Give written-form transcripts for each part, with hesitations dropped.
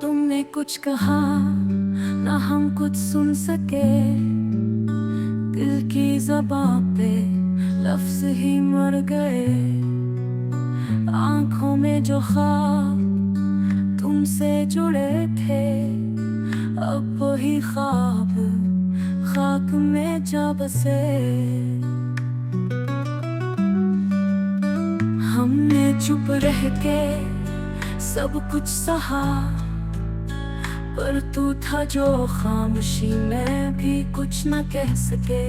तुमने कुछ कहा ना हम कुछ सुन सके, दिल की ज़बां पे लफ्ज़ ही मर गए। आँखों में जो ख्वाब तुमसे जुड़े थे, अब वही ख्वाब खाक में जा बसे। हमने चुप रह के सब कुछ सहा, पर तू था जो खामोशी में भी कुछ न कह सके।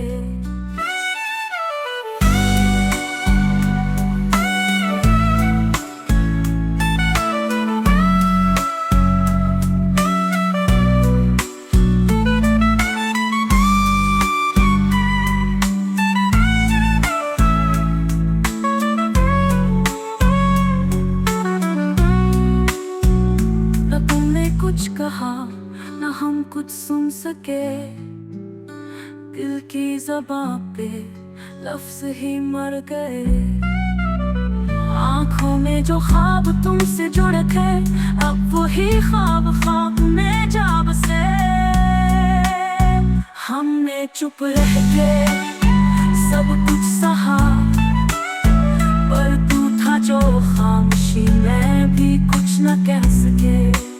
कुछ कहा ना हम कुछ सुन सके, दिल की ज़बां पे लफ्ज़ ही मर गए। आँखों में जो ख्वाब तुमसे जुड़े थे, अब वही ख्वाब खाक में जा बसे। हमने चुप रह के सब कुछ सहा, पर तू था जो खामोशी में भी कुछ न कह सके।